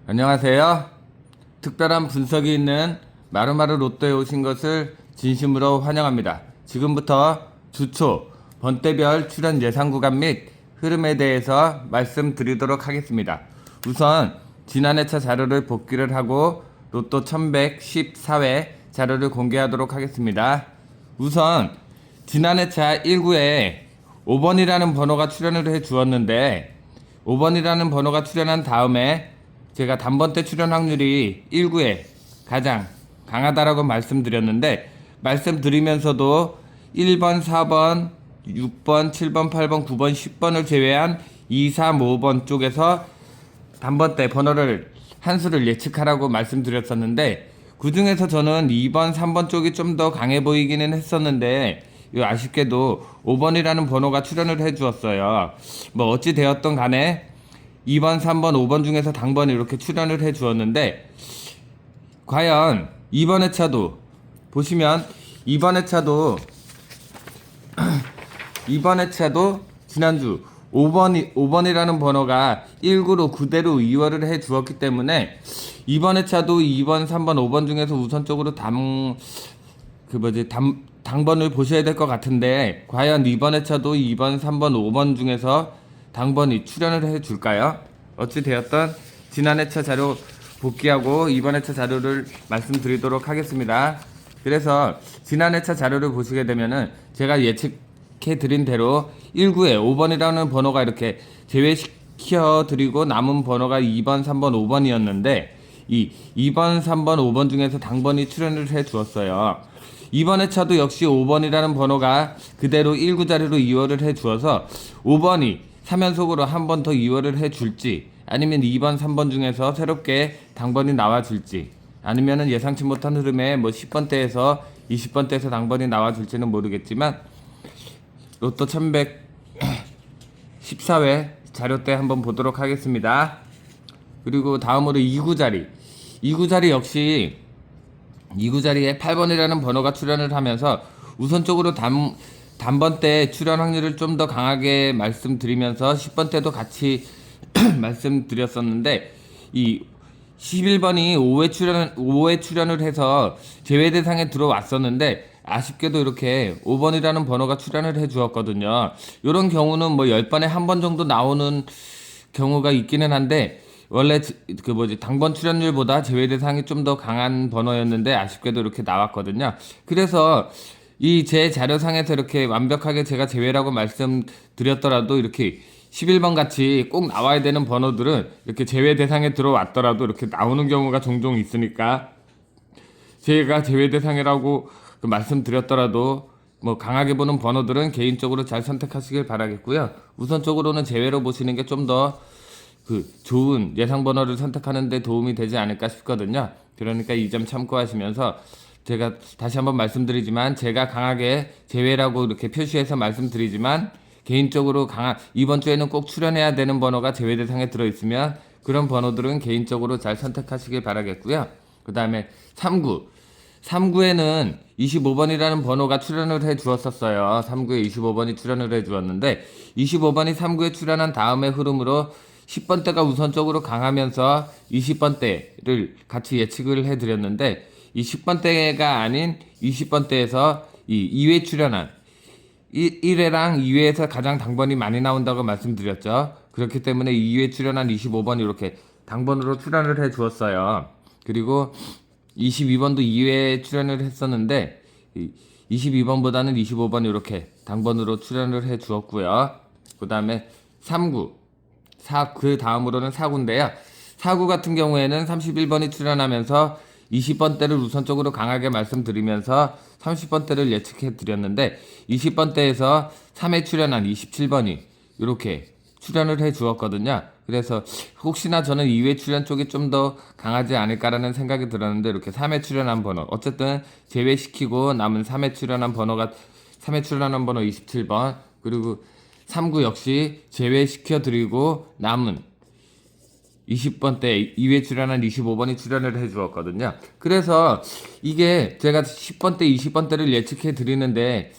안녕하세요. 특별한 분석이 있는 마루마루 로또에 오신 것을 진심으로 환영합니다. 지금부터 주초, 번대별 출연 예상 구간 및 흐름에 대해서 말씀드리도록 하겠습니다. 우선 지난해차 자료를 복귀를 하고 로또 1114회 자료를 공개하도록 하겠습니다. 우선 지난해차 1구에 5번이라는 번호가 출연을 해 주었는데 5번이라는 번호가 출연한 다음에 제가 단번대 출연 확률이 1구에 가장 강하다라고 말씀드렸는데 말씀드리면서도 1번, 4번, 6번, 7번, 8번, 9번, 10번을 제외한 2, 3, 5번 쪽에서 단번대 번호를 한 수를 예측하라고 말씀드렸었는데 그 중에서 저는 2번, 3번 쪽이 좀 더 강해 보이기는 했었는데 아쉽게도 5번이라는 번호가 출연을 해 주었어요. 뭐 어찌 되었던 간에 2번, 3번, 5번 중에서 당번이 이렇게 출연을 해 주었는데 과연 이번 회차도 보시면 이번 회차도 지난주 5번이라는 번호가 1구로 그대로 이월을 해 주었기 때문에 이번 회차도 2번, 3번, 5번 중에서 우선적으로 당번을 보셔야 될 것 같은데 과연 이번 회차도 2번, 3번, 5번 중에서 당번이 출연을 해 줄까요? 어찌 되었던 지난 회차 자료 복귀하고 이번 회차 자료를 말씀드리도록 하겠습니다. 그래서 지난 회차 자료를 보시게 되면은 제가 예측해 드린 대로 1구에 5번이라는 번호가 이렇게 제외시켜 드리고 남은 번호가 2번, 3번, 5번이었는데 이 2번, 3번, 5번 중에서 당번이 출연을 해 주었어요. 이번 회차도 역시 5번이라는 번호가 그대로 1구 자리로 이월을 해 주어서 5번이 3연속으로 한 번 더 이월을 해 줄지 아니면 2번, 3번 중에서 새롭게 당번이 나와 줄지 아니면은 예상치 못한 흐름에 뭐 10번대에서 20번대에서 당번이 나와 줄지는 모르겠지만 로또 1114회 자료 때 한번 보도록 하겠습니다. 그리고 다음으로 2구 자리. 2구 자리 역시 2구 자리에 8번이라는 번호가 출연을 하면서 우선적으로 단번대 출연 확률을 좀 더 강하게 말씀드리면서 10번대도 같이 말씀드렸었는데 이 11번이 5회 출연을 해서 제외 대상에 들어왔었는데 아쉽게도 이렇게 5번이라는 번호가 출연을 해 주었거든요. 이런 경우는 뭐 10번에 한 번 정도 나오는 경우가 있기는 한데 원래 당번 출연율보다 제외 대상이 좀 더 강한 번호였는데 아쉽게도 이렇게 나왔거든요. 그래서 이 제 자료상에서 이렇게 완벽하게 제가 제외라고 말씀드렸더라도 이렇게 11번 같이 꼭 나와야 되는 번호들은 이렇게 제외 대상에 들어왔더라도 이렇게 나오는 경우가 종종 있으니까 제가 제외 대상이라고 말씀드렸더라도 뭐 강하게 보는 번호들은 개인적으로 잘 선택하시길 바라겠고요. 우선적으로는 제외로 보시는 게 좀 더 좋은 예상 번호를 선택하는 데 도움이 되지 않을까 싶거든요. 그러니까 이 점 참고하시면서 제가 다시 한번 말씀드리지만 제가 강하게 제외라고 이렇게 표시해서 말씀드리지만 개인적으로 이번 주에는 꼭 출연해야 되는 번호가 제외 대상에 들어있으면 그런 번호들은 개인적으로 잘 선택하시길 바라겠고요. 그 다음에 3구에는 25번이라는 번호가 출연을 해 주었었어요. 3구에 25번이 출연을 해 주었는데 25번이 3구에 출연한 다음의 흐름으로 10번대가 우선적으로 강하면서 20번대를 같이 예측을 해 드렸는데 이 10번대가 아닌 20번대에서 이 2회 출연한 1회랑 2회에서 가장 당번이 많이 나온다고 말씀드렸죠. 그렇기 때문에 2회 출연한 25번이 이렇게 당번으로 출연을 해 주었어요. 그리고 22번도 2회 출연을 했었는데 22번보다는 25번 이렇게 당번으로 출연을 해 주었고요. 그 다음에 3구 그 다음으로는 4구인데요. 4구 같은 경우에는 31번이 출연하면서 20번대를 우선적으로 강하게 말씀드리면서 30번대를 예측해 드렸는데 20번대에서 3회 출연한 27번이 이렇게 출연을 해 주었거든요. 그래서 혹시나 저는 2회 출연 쪽이 좀 더 강하지 않을까라는 생각이 들었는데 이렇게 3회 출연한 번호 어쨌든 제외시키고 남은 3회 출연한 번호 27번 그리고 3구 역시 제외시켜 드리고 남은 20번대 2회 출연한 25번이 출연을 해 주었거든요. 그래서 이게 제가 10번대, 20번대를 예측해 드리는데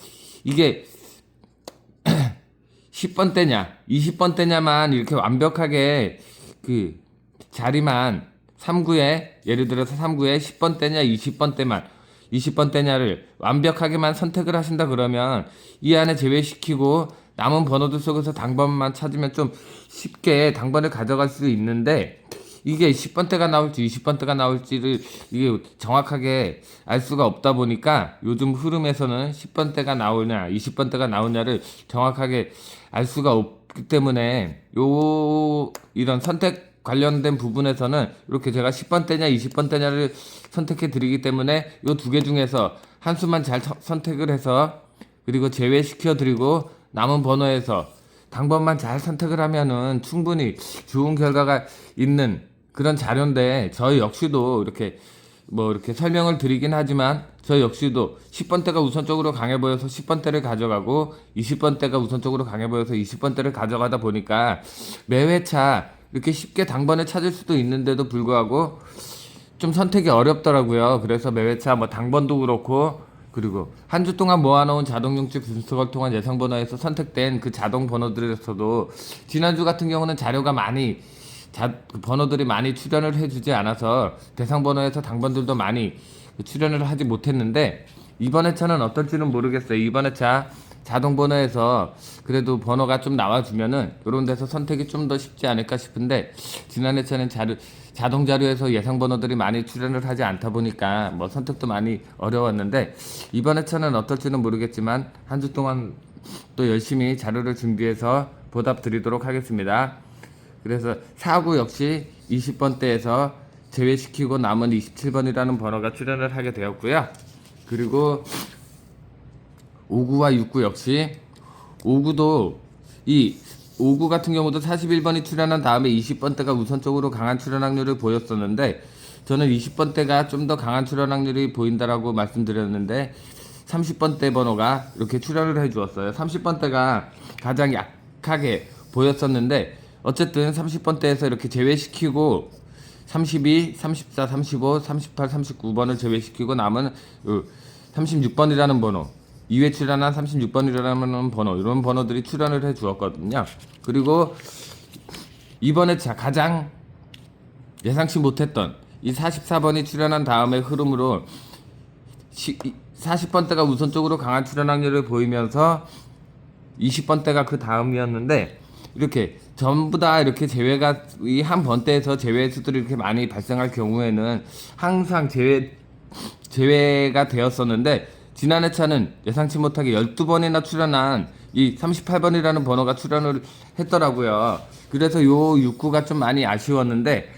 이게 10번대냐, 20번대냐만 이렇게 완벽하게 자리만 3구에 예를 들어서 3구에 10번대냐 20번대냐를 완벽하게만 선택을 하신다 그러면 이 안에 제외시키고 남은 번호들 속에서 당번만 찾으면 좀 쉽게 당번을 가져갈 수 있는데 이게 10번대가 나올지 20번대가 나올지를 이게 정확하게 알 수가 없다 보니까 요즘 흐름에서는 10번대가 나오냐 20번대가 나오냐를 정확하게 알 수가 없기 때문에 이런 선택 관련된 부분에서는 이렇게 제가 10번대냐 20번대냐를 선택해 드리기 때문에 이 두 개 중에서 한 수만 잘 선택을 해서 그리고 제외시켜 드리고 남은 번호에서 당번만 잘 선택을 하면은 충분히 좋은 결과가 있는 그런 자료인데 저희 역시도 이렇게 이렇게 설명을 드리긴 하지만 저희 역시도 10번대가 우선적으로 강해 보여서 10번대를 가져가고 20번대가 우선적으로 강해 보여서 20번대를 가져가다 보니까 매 회차 이렇게 쉽게 당번을 찾을 수도 있는데도 불구하고 좀 선택이 어렵더라고요. 그래서 매 회차 당번도 그렇고 그리고 한 주 동안 모아놓은 자동용지 분석을 통한 예상번호에서 선택된 그 자동 번호들에서도 지난주 같은 경우는 자료가 많이 그 번호들이 많이 출연을 해주지 않아서 대상 번호에서 당번들도 많이 출연을 하지 못했는데 이번 회차는 어떨지는 모르겠어요. 이번 회차 자동 번호에서 그래도 번호가 좀 나와주면은 이런 데서 선택이 좀 더 쉽지 않을까 싶은데 지난 회차는 자동 자료에서 예상 번호들이 많이 출연을 하지 않다 보니까 선택도 많이 어려웠는데 이번 회차는 어떨지는 모르겠지만 한 주 동안 또 열심히 자료를 준비해서 보답 드리도록 하겠습니다. 그래서 4구 역시 20번대에서 제외시키고 남은 27번이라는 번호가 출연을 하게 되었고요. 그리고 5구와 6구 역시 5구 같은 경우도 41번이 출연한 다음에 20번대가 우선적으로 강한 출연 확률을 보였었는데 저는 20번대가 좀 더 강한 출연 확률이 보인다라고 말씀드렸는데 30번대 번호가 이렇게 출연을 해 주었어요. 30번대가 가장 약하게 보였었는데 어쨌든 30번대에서 이렇게 제외시키고 32, 34, 35, 38, 39번을 제외시키고 남은 36번이라는 번호 2회 출연한 36번이라는 번호 이런 번호들이 출연을 해 주었거든요. 그리고 이번에 가장 예상치 못했던 이 44번이 출연한 다음에 흐름으로 40번대가 우선적으로 강한 출연 확률을 보이면서 20번대가 그 다음이었는데 이렇게 전부 다 이렇게 제외가 이 한 번대에서 제외 수들이 이렇게 많이 발생할 경우에는 항상 제외가 되었었는데 지난 회차는 예상치 못하게 12번이나 출연한 이 38번이라는 번호가 출연을 했더라고요. 그래서 요 6구가 좀 많이 아쉬웠는데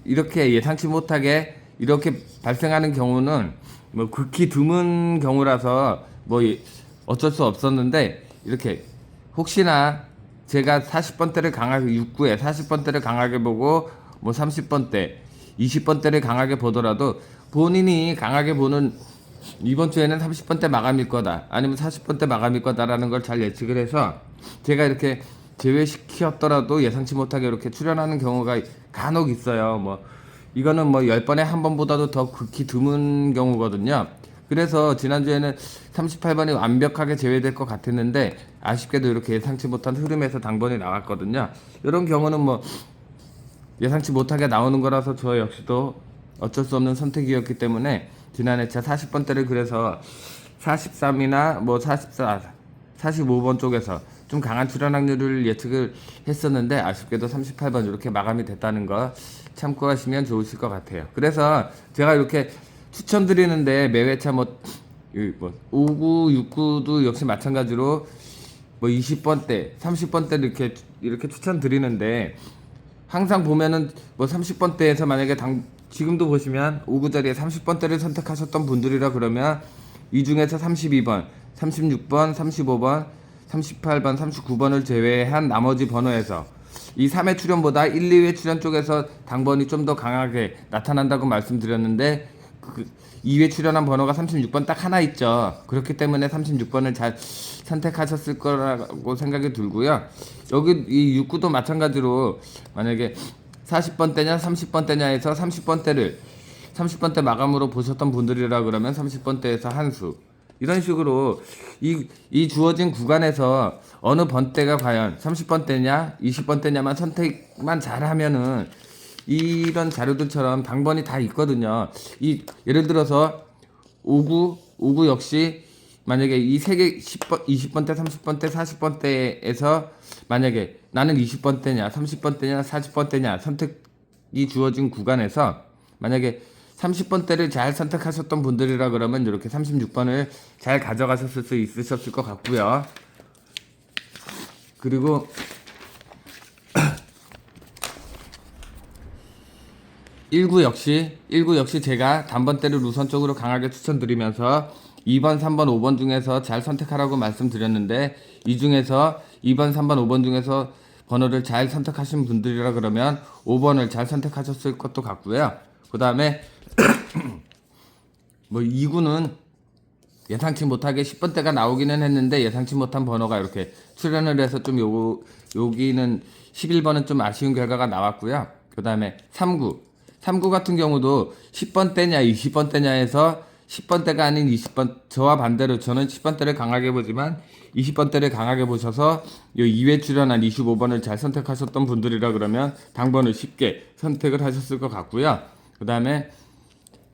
이렇게 예상치 못하게 이렇게 발생하는 경우는 극히 드문 경우라서 어쩔 수 없었는데 이렇게 혹시나 제가 40번대를 강하게 6구에 40번대를 강하게 보고 30번대 20번대를 강하게 보더라도 본인이 강하게 보는 이번 주에는 30번대 마감일 거다 아니면 40번대 마감일 거다라는 걸 잘 예측을 해서 제가 이렇게 제외시켰더라도 예상치 못하게 이렇게 출연하는 경우가 간혹 있어요. 이거는 10번에 한 번보다도 더 극히 드문 경우거든요. 그래서 지난주에는 38번이 완벽하게 제외될 것 같았는데 아쉽게도 이렇게 예상치 못한 흐름에서 당번이 나왔거든요. 이런 경우는 예상치 못하게 나오는 거라서 저 역시도 어쩔 수 없는 선택이었기 때문에 지난 회차 40번대를 그래서 43이나 44, 45번 쪽에서 좀 강한 출연 확률을 예측을 했었는데 아쉽게도 38번 이렇게 마감이 됐다는 거 참고하시면 좋으실 것 같아요. 그래서 제가 이렇게 추천드리는데 매 회차 5구, 6구도 역시 마찬가지로 20번대, 30번대 이렇게 추천드리는데 항상 보면은 30번대에서 만약에 지금도 보시면 5구 자리에 30번대를 선택하셨던 분들이라 그러면 이 중에서 32번, 36번, 35번, 38번, 39번을 제외한 나머지 번호에서 이 3회 출연보다 1, 2회 출연 쪽에서 당번이 좀 더 강하게 나타난다고 말씀드렸는데 2회 출연한 번호가 36번 딱 하나 있죠. 그렇기 때문에 36번을 잘 선택하셨을 거라고 생각이 들고요. 여기 이 6구도 마찬가지로 만약에 40번대냐 30번대냐에서 30번대 마감으로 보셨던 분들이라 그러면 30번대에서 한 수 이런 식으로 이 주어진 구간에서 어느 번대가 과연 30번대냐 20번대냐만 선택만 잘하면은 이런 자료들처럼 당번이 다 있거든요. 예를 들어서 59 역시 만약에 이 세 개 10번, 20번대, 30번대, 40번대에서 만약에 나는 20번대냐, 30번대냐, 40번대냐 선택이 주어진 구간에서 만약에 30번대를 잘 선택하셨던 분들이라 그러면 이렇게 36번을 잘 가져가셨을 수 있으셨을 것 같고요. 그리고 19 역시 제가 단번대를 우선적으로 강하게 추천드리면서 2번, 3번, 5번 중에서 잘 선택하라고 말씀드렸는데 이 중에서 2번, 3번, 5번 중에서 번호를 잘 선택하신 분들이라 그러면 5번을 잘 선택하셨을 것도 같고요. 그 다음에 뭐 2구는 예상치 못하게 10번대가 나오기는 했는데 예상치 못한 번호가 이렇게 출현을 해서 좀 여기는 11번은 좀 아쉬운 결과가 나왔고요. 그 다음에 3구 같은 경우도 10번대냐 20번대냐 해서 10번대가 아닌 20번, 저와 반대로 저는 10번대를 강하게 보지만 20번대를 강하게 보셔서 요 2회 출연한 25번을 잘 선택하셨던 분들이라 그러면 당번을 쉽게 선택을 하셨을 것 같고요. 그 다음에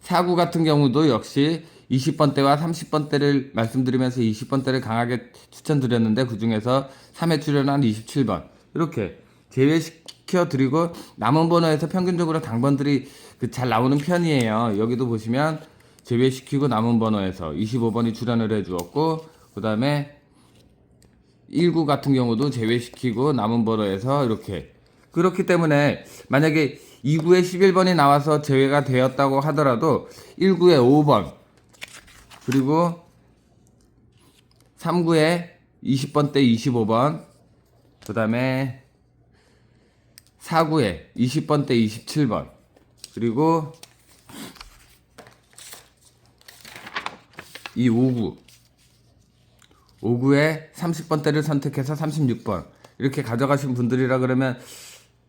4구 같은 경우도 역시 20번대와 30번대를 말씀드리면서 20번대를 강하게 추천드렸는데 그 중에서 3회 출연한 27번 이렇게 제외시켜드리고 남은 번호에서 평균적으로 당번들이 잘 나오는 편이에요. 여기도 보시면 제외시키고 남은 번호에서 25번이 출연을 해주었고 그 다음에 19 같은 경우도 제외시키고 남은 번호에서 이렇게 그렇기 때문에 만약에 2구에 11번이 나와서 제외가 되었다고 하더라도 1구에 5번 그리고 3구에 20번대 25번 그 다음에 4구에 20번대 27번 그리고 이 5구에 30번대를 선택해서 36번 이렇게 가져가신 분들이라 그러면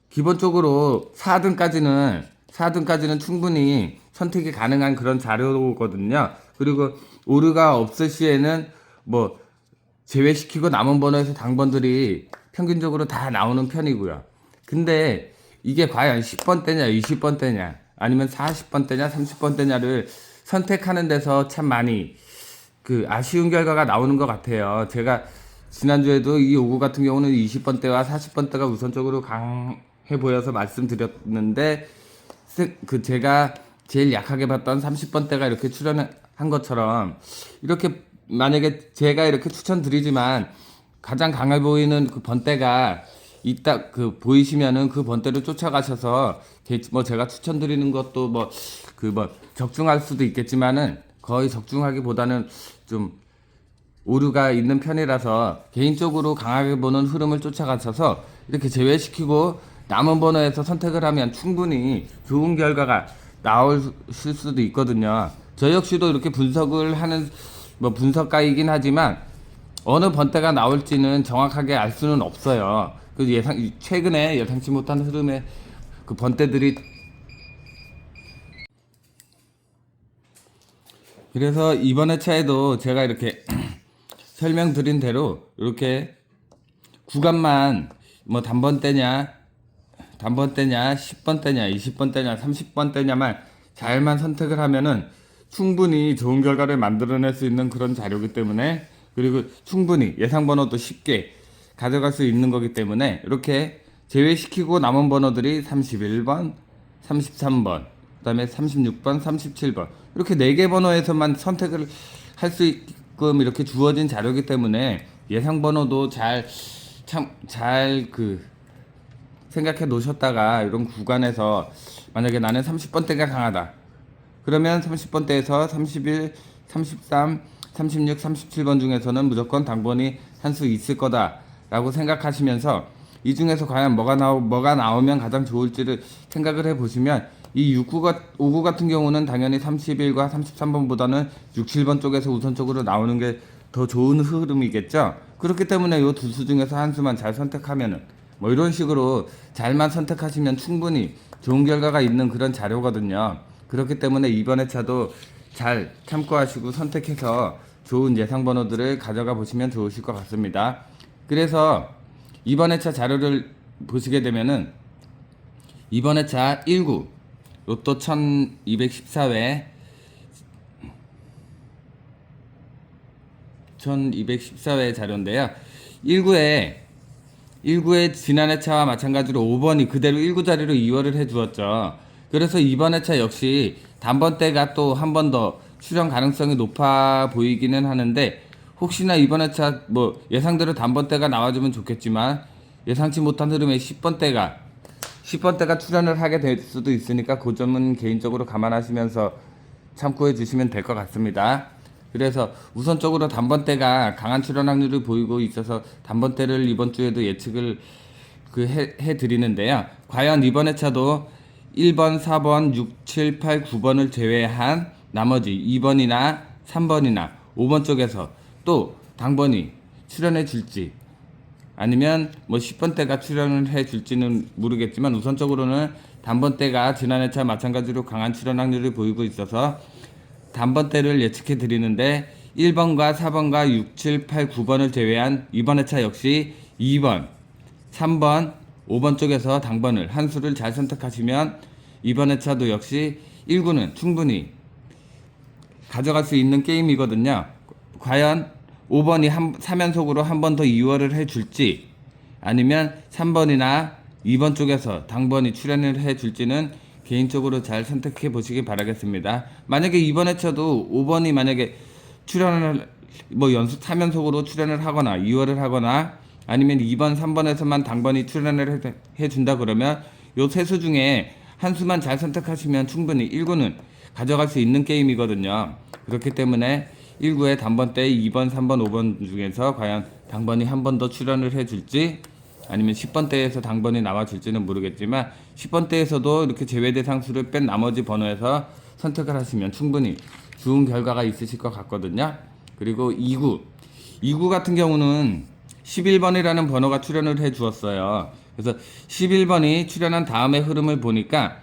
기본적으로 4등까지는 충분히 선택이 가능한 그런 자료거든요. 그리고 오류가 없을 시에는 뭐 제외시키고 남은 번호에서 당번들이 평균적으로 다 나오는 편이고요. 근데 이게 과연 10번대냐 20번대냐 아니면 40번대냐 30번대냐를 선택하는 데서 참 많이 아쉬운 결과가 나오는 것 같아요. 제가 지난주에도 이 5구 같은 경우는 20번대와 40번대가 우선적으로 강해 보여서 말씀드렸는데 제가 제일 약하게 봤던 30번대가 이렇게 출연한 것처럼 이렇게 만약에 제가 이렇게 추천드리지만 가장 강해 보이는 그 번대가 있다 보이시면은 그 번대를 쫓아가셔서 뭐 제가 추천드리는 것도 뭐 적중할 수도 있겠지만은 거의 적중하기보다는 좀 오류가 있는 편이라서 개인적으로 강하게 보는 흐름을 쫓아가셔서 이렇게 제외시키고 남은 번호에서 선택을 하면 충분히 좋은 결과가 나올 수도 있거든요. 저 역시도 이렇게 분석을 하는 분석가이긴 하지만 어느 번대가 나올지는 정확하게 알 수는 없어요. 최근에 예상치 못한 흐름의 그 번대들이 그래서 이번 회차에도 제가 이렇게 설명드린 대로 이렇게 구간만 뭐 단번대냐 10번대냐 20번대냐 30번대냐만 잘만 선택을 하면은 충분히 좋은 결과를 만들어낼 수 있는 그런 자료이기 때문에 그리고 충분히 예상 번호도 쉽게 가져갈 수 있는 거기 때문에 이렇게 제외시키고 남은 번호들이 31번 33번 그 다음에 36번 37번 이렇게 4개 번호에서만 선택을 할 수 있게끔 이렇게 주어진 자료이기 때문에 예상 번호도 잘 생각해 놓으셨다가 이런 구간에서 만약에 나는 30번대가 강하다 그러면 30번대에서 31, 33, 36, 37번 중에서는 무조건 당번이 한 수 있을 거다 라고 생각하시면서 이 중에서 과연 뭐가 나오면 가장 좋을지를 생각을 해보시면 이 5구 같은 경우는 당연히 31과 33번보다는 6, 7번 쪽에서 우선적으로 나오는 게 더 좋은 흐름이겠죠. 그렇기 때문에 이 두 수 중에서 한 수만 잘 선택하면은 뭐 이런 식으로 잘만 선택하시면 충분히 좋은 결과가 있는 그런 자료거든요. 그렇기 때문에 이번 회차도 잘 참고하시고 선택해서 좋은 예상 번호들을 가져가 보시면 좋으실 것 같습니다. 그래서 이번 회차 자료를 보시게 되면은 이번 회차 1구 로또 1214회 1214회 자료인데요. 1구에 지난 회차와 마찬가지로 5번이 그대로 1구 자리로 이월을 해주었죠. 그래서 이번 회차 역시 단번대가 또 한 번 더 출현 가능성이 높아 보이기는 하는데, 혹시나 이번 회차 뭐 예상대로 단번대가 나와주면 좋겠지만 예상치 못한 흐름에 10번대가 출현을 하게 될 수도 있으니까 그 점은 개인적으로 감안하시면서 참고해 주시면 될 것 같습니다. 그래서 우선적으로 단번대가 강한 출현 확률을 보이고 있어서 단번대를 이번 주에도 예측을 해 드리는데요. 과연 이번 회차도 1번, 4번, 6, 7, 8, 9번을 제외한 나머지 2번이나 3번이나 5번 쪽에서 또 당번이 출현해 줄지, 아니면 뭐 10번대가 출현을 해 줄지는 모르겠지만 우선적으로는 단번대가 지난 회차 마찬가지로 강한 출현 확률을 보이고 있어서 단번대를 예측해 드리는데, 1번과 4번과 6, 7, 8, 9번을 제외한 이번 회차 역시 2번, 3번, 5번 쪽에서 당번을 한 수를 잘 선택하시면 이번 회차도 역시 1구는 충분히 가져갈 수 있는 게임이거든요. 과연 5번이 3연속으로 한 번 더 2월을 해줄지, 아니면 3번이나 2번 쪽에서 당번이 출연을 해줄지는 개인적으로 잘 선택해 보시기 바라겠습니다. 만약에 이번 회차도 5번이 만약에 출연을 뭐 연속 3연속으로 출연을 하거나 2월을 하거나 아니면 2번, 3번에서만 당번이 출연을 해준다 그러면 요 세 수 중에 한 수만 잘 선택하시면 충분히 1구는 가져갈 수 있는 게임이거든요. 그렇기 때문에 1구의 단번대 2번, 3번, 5번 중에서 과연 당번이 한 번 더 출연을 해줄지, 아니면 10번대에서 당번이 나와줄지는 모르겠지만 10번대에서도 이렇게 제외대 상수를 뺀 나머지 번호에서 선택을 하시면 충분히 좋은 결과가 있으실 것 같거든요. 그리고 2구 같은 경우는 11번이라는 번호가 출연을 해 주었어요. 그래서 11번이 출연한 다음의 흐름을 보니까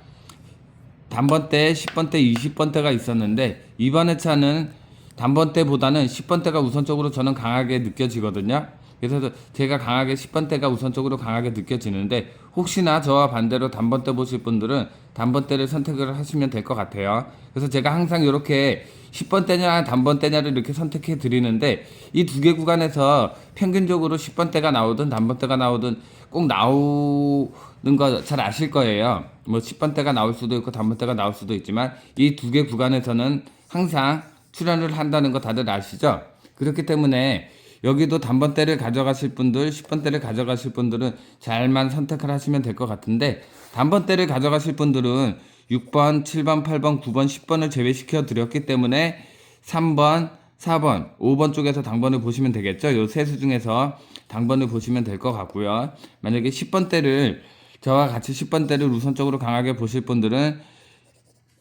단번대, 10번대, 20번대가 있었는데 이번 회차는 단번대보다는 10번대가 우선적으로 저는 강하게 느껴지거든요. 그래서 제가 강하게 10번대가 우선적으로 강하게 느껴지는데, 혹시나 저와 반대로 단번대 보실 분들은 단번대를 선택을 하시면 될 것 같아요. 그래서 제가 항상 이렇게 10번대냐 단번대냐를 이렇게 선택해 드리는데, 이 두 개 구간에서 평균적으로 10번대가 나오든 단번대가 나오든 꼭 나오는 거 잘 아실 거예요. 뭐 10번대가 나올 수도 있고 단번대가 나올 수도 있지만 이 두 개 구간에서는 항상 출연을 한다는 거 다들 아시죠? 그렇기 때문에 여기도 단번대를 가져가실 분들, 10번대를 가져가실 분들은 잘만 선택을 하시면 될 것 같은데, 단번대를 가져가실 분들은 6번, 7번, 8번, 9번, 10번을 제외시켜 드렸기 때문에 3번, 4번, 5번 쪽에서 당번을 보시면 되겠죠. 요 세 수 중에서 당번을 보시면 될 것 같고요. 만약에 10번대를 저와 같이 10번대를 우선적으로 강하게 보실 분들은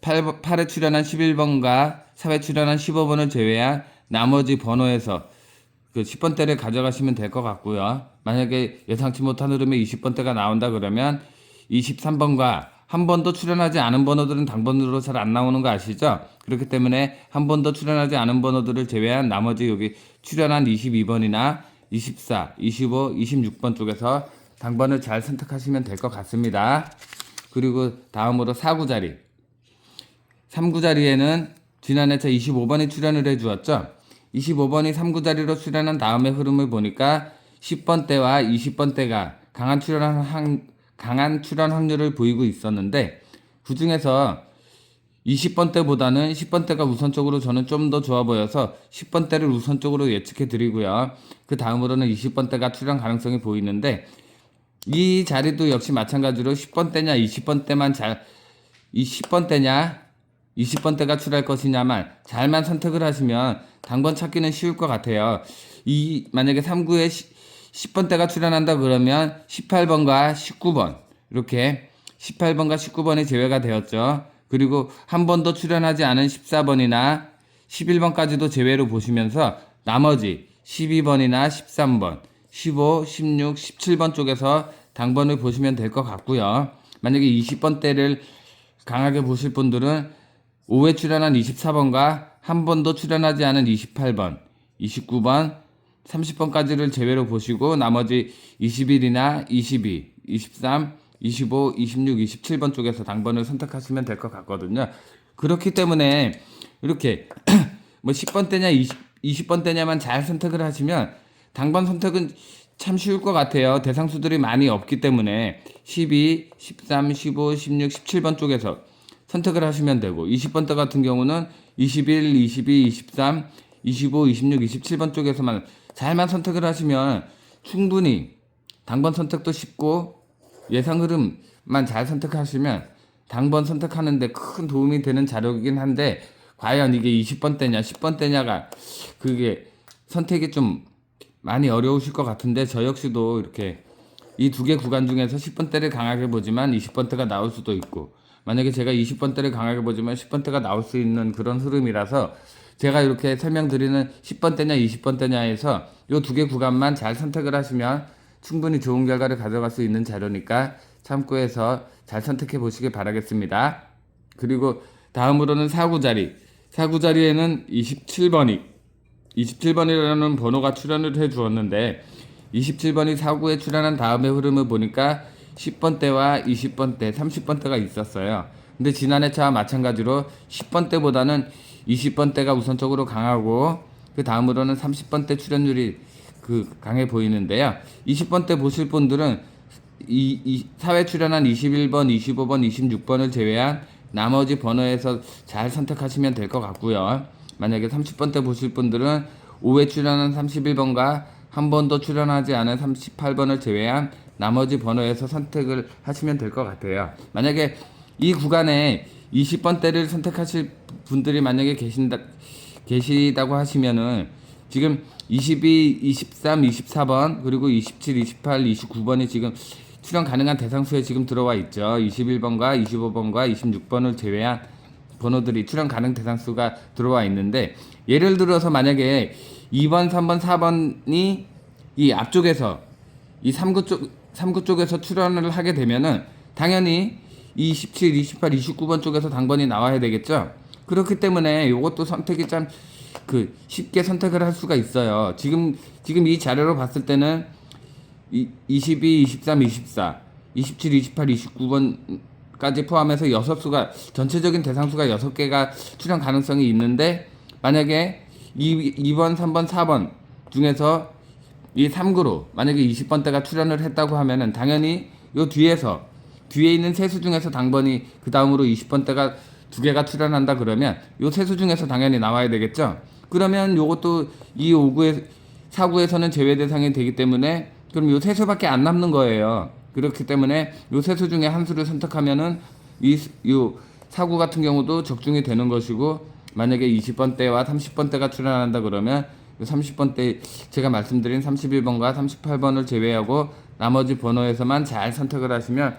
8회 출연한 11번과 4회 출연한 15번을 제외한 나머지 번호에서 그 10번대를 가져가시면 될 것 같고요. 만약에 예상치 못한 흐름에 20번대가 나온다 그러면 23번과 한 번도 출연하지 않은 번호들은 당번으로 잘 안 나오는 거 아시죠? 그렇기 때문에 한 번도 출연하지 않은 번호들을 제외한 나머지 여기 출연한 22번이나 24, 25, 26번 쪽에서 당번을 잘 선택하시면 될 것 같습니다. 그리고 다음으로 4구 자리. 3구 자리에는 지난 회차 25번이 출연을 해주었죠. 25번이 3구 자리로 출연한 다음의 흐름을 보니까 10번대와 20번대가 강한 출연 확률을 보이고 있었는데, 그 중에서 20번대보다는 10번대가 우선적으로 저는 좀 더 좋아 보여서 10번대를 우선적으로 예측해 드리고요. 그 다음으로는 20번대가 출연 가능성이 보이는데, 이 자리도 역시 마찬가지로 10번대냐 20번대냐 20번대가 출할 것이냐만 잘만 선택을 하시면 당번 찾기는 쉬울 것 같아요. 만약에 3구에 10번대가 출연한다 그러면 18번과 19번, 이렇게 18번과 19번이 제외가 되었죠. 그리고 한 번도 출연하지 않은 14번이나 11번까지도 제외로 보시면서 나머지 12번이나 13번, 15, 16, 17번 쪽에서 당번을 보시면 될 것 같고요. 만약에 20번대를 강하게 보실 분들은 5회 출연한 24번과 한 번도 출연하지 않은 28번, 29번, 30번까지를 제외로 보시고 나머지 21이나 22, 23, 25, 26, 27번 쪽에서 당번을 선택하시면 될 것 같거든요. 그렇기 때문에 이렇게 뭐 10번 때냐 20번 때냐만 잘 선택을 하시면 당번 선택은 참 쉬울 것 같아요. 대상수들이 많이 없기 때문에 12, 13, 15, 16, 17번 쪽에서 선택을 하시면 되고 20번 때 같은 경우는 21, 22, 23, 25, 26, 27번 쪽에서만 잘만 선택을 하시면 충분히 당번 선택도 쉽고 예상 흐름만 잘 선택하시면 당번 선택하는데 큰 도움이 되는 자료이긴 한데 과연 이게 20번 때냐 10번 때냐가 그게 선택이 좀 많이 어려우실 것 같은데 저 역시도 이렇게 이 두 개 구간 중에서 10번 대를 강하게 보지만 20번 대가 나올 수도 있고 만약에 제가 20번 대를 강하게 보지만 10번 대가 나올 수 있는 그런 흐름이라서 제가 이렇게 설명드리는 10번 대냐 20번 대냐에서 이 두 개 구간만 잘 선택을 하시면 충분히 좋은 결과를 가져갈 수 있는 자료니까 참고해서 잘 선택해 보시길 바라겠습니다. 그리고 다음으로는 사구 자리. 사구 자리에는 27번이라는 번호가 출연을 해 주었는데 27번이 사구에 출연한 다음의 흐름을 보니까 10번 대와 20번 대, 30번 대가 있었어요. 근데 지난해 차와 마찬가지로 10번 대보다는 20번 대가 우선적으로 강하고 그 다음으로는 30번 대 출연율이 강해 보이는데요. 20번 대 보실 분들은 사회 출연한 21번, 25번, 26번을 제외한 나머지 번호에서 잘 선택하시면 될 것 같고요. 만약에 30번 대 보실 분들은 5회 출연한 31번과 한 번도 출연하지 않은 38번을 제외한 나머지 번호에서 선택을 하시면 될 것 같아요. 만약에 이 구간에 20번 대를 선택하실 분들이 만약에 계시다고 하시면은 지금 22, 23, 24번 그리고 27, 28, 29번이 지금 출연 가능한 대상수에 지금 들어와 있죠. 21번과 25번과 26번을 제외한 번호들이 출연 가능 대상수가 들어와 있는데 예를 들어서 만약에 2번, 3번, 4번이 이 앞쪽에서 이 3구 쪽에서 출연을 하게 되면은 당연히 27, 28, 29번 쪽에서 당번이 나와야 되겠죠. 그렇기 때문에 이것도 선택이 참 쉽게 선택을 할 수가 있어요. 지금 이 자료로 봤을 때는 22, 23, 24, 27, 28, 29번까지 포함해서 6수가 전체적인 대상수가 6개가 출연 가능성이 있는데 만약에 2번, 3번, 4번 중에서 이 3구로 만약에 20번 대가 출연을 했다고 하면은 당연히 요 뒤에 있는 세 수 중에서 당번이 그 다음으로 20번 대가 2개가 출연한다 그러면 요 세 수 중에서 당연히 나와야 되겠죠. 그러면 요것도 이 4구에서는 제외 대상이 되기 때문에 그럼 요 세 수밖에 안 남는 거예요. 그렇기 때문에 요 세 수 중에 한 수를 선택하면은 요 4구 같은 경우도 적중이 되는 것이고 만약에 20번 대와 30번 대가 출연한다 그러면 30번 대 제가 말씀드린 31번과 38번을 제외하고 나머지 번호에서만 잘 선택을 하시면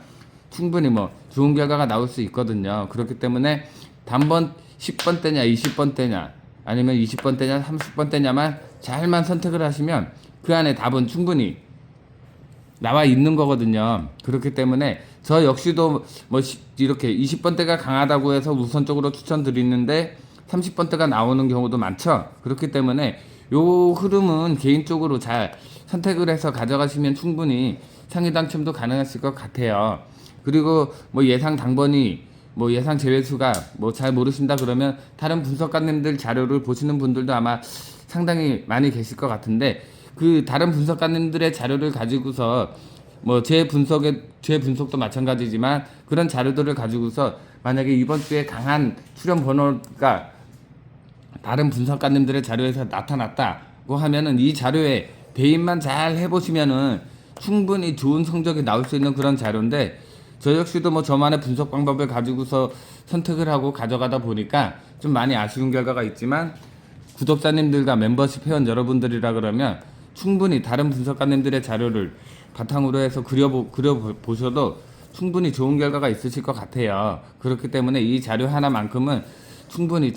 충분히 좋은 결과가 나올 수 있거든요. 그렇기 때문에 단번 10번 대냐 20번 대냐 아니면 20번 대냐 30번 대냐만 잘만 선택을 하시면 그 안에 답은 충분히 나와 있는 거거든요. 그렇기 때문에 저 역시도 이렇게 20번 대가 강하다고 해서 우선적으로 추천드리는데 30번 대가 나오는 경우도 많죠. 그렇기 때문에 요 흐름은 개인적으로 잘 선택을 해서 가져가시면 충분히 상위 당첨도 가능하실 것 같아요. 그리고 예상 당번이 예상 제외수가 잘 모르신다 그러면 다른 분석가님들 자료를 보시는 분들도 아마 상당히 많이 계실 것 같은데 그 다른 분석가님들의 자료를 가지고서 제 분석도 마찬가지지만 그런 자료들을 가지고서 만약에 이번 주에 강한 출연 번호가 다른 분석가님들의 자료에서 나타났다고 하면은 이 자료에 대입만 잘 해보시면은 충분히 좋은 성적이 나올 수 있는 그런 자료인데 저 역시도 저만의 분석 방법을 가지고서 선택을 하고 가져가다 보니까 좀 많이 아쉬운 결과가 있지만 구독자님들과 멤버십 회원 여러분들이라 그러면 충분히 다른 분석가님들의 자료를 바탕으로 해서 그려보셔도 충분히 좋은 결과가 있으실 것 같아요. 그렇기 때문에 이 자료 하나만큼은 충분히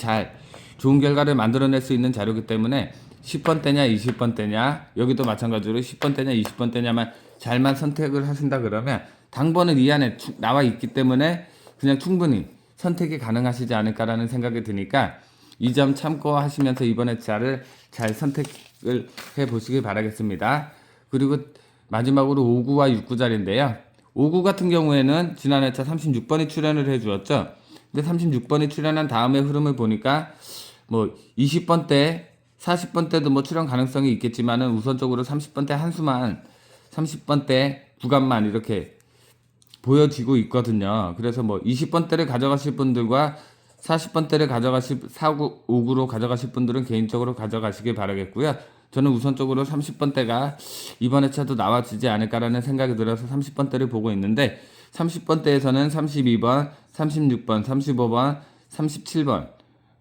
좋은 결과를 만들어낼 수 있는 자료이기 때문에 10번 대냐 20번 대냐 여기도 마찬가지로 10번 대냐 20번 대냐만 잘만 선택을 하신다 그러면 당번은 이 안에 나와 있기 때문에 그냥 충분히 선택이 가능하시지 않을까라는 생각이 드니까 이 점 참고하시면서 이번에 잘 선택을 해 보시길 바라겠습니다. 그리고 마지막으로 5구와 6구 자리인데요. 5구 같은 경우에는 지난 회차 36번이 출연을 해주었죠. 근데 36번이 출연한 다음에 흐름을 보니까 뭐 20번 때, 40번 때도 뭐 출연 가능성이 있겠지만은 우선적으로 30번 때 한 수만, 30번 때 구간만 이렇게 보여지고 있거든요. 그래서 뭐 20번 대를 가져가실 분들과 40번 대를 가져가실 4구, 5구로 가져가실 분들은 개인적으로 가져가시길 바라겠고요. 저는 우선적으로 30번 대가 이번 회차도 나와지지 않을까라는 생각이 들어서 30번 대를 보고 있는데 30번 대에서는 32번, 36번, 35번, 37번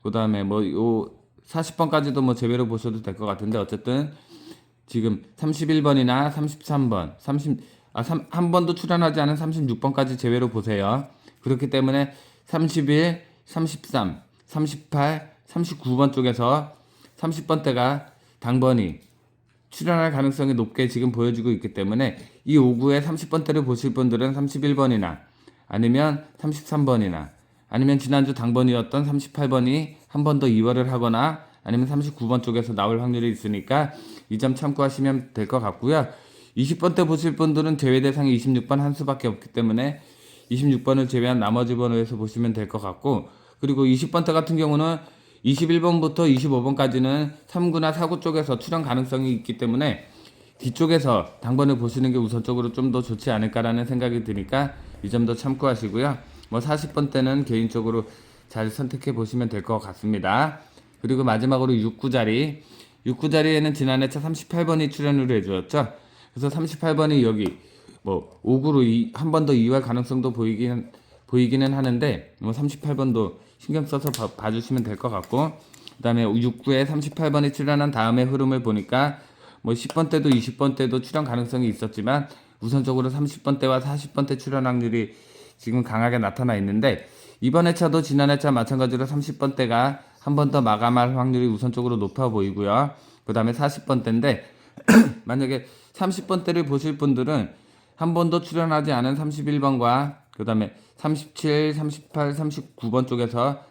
그 다음에 뭐 요 40번까지도 뭐 제외로 보셔도 될 것 같은데 어쨌든 지금 31번이나 33번, 한 번도 출연하지 않은 36번까지 제외로 보세요. 그렇기 때문에 31, 33, 38, 39번 쪽에서 30번대가 당번이 출연할 가능성이 높게 지금 보여지고 있기 때문에 이 5구에 30번대를 보실 분들은 31번이나 아니면 33번이나 아니면 지난주 당번이었던 38번이 한 번 더 이월을 하거나 아니면 39번 쪽에서 나올 확률이 있으니까 이 점 참고하시면 될 것 같고요. 20번 때 보실 분들은 제외 대상이 26번 한 수밖에 없기 때문에 26번을 제외한 나머지 번호에서 보시면 될 것 같고 그리고 20번 때 같은 경우는 21번부터 25번까지는 3구나 4구 쪽에서 출연 가능성이 있기 때문에 뒤쪽에서 당번을 보시는 게 우선적으로 좀 더 좋지 않을까라는 생각이 드니까 이 점도 참고하시고요. 뭐 40번 때는 개인적으로 잘 선택해 보시면 될 것 같습니다. 그리고 마지막으로 6구 자리. 6구 자리에는 지난 회차 38번이 출연을 해주었죠. 그래서 38번이 여기 뭐 5구로 한 번 더 이용할 가능성도 보이기는 하는데 뭐 38번도 신경 써서 봐주시면 될 것 같고 그 다음에 6구에 38번이 출연한 다음에 흐름을 보니까 뭐 10번 때도 20번 때도 출연 가능성이 있었지만 우선적으로 30번 때와 40번 때 출연 확률이 지금 강하게 나타나 있는데 이번 회차도 지난 회차 마찬가지로 30번 때가 한 번 더 마감할 확률이 우선적으로 높아 보이고요. 그 다음에 40번 때인데 만약에 30번 때를 보실 분들은 한 번도 출연하지 않은 31번과 그 다음에 37, 38, 39번 쪽에서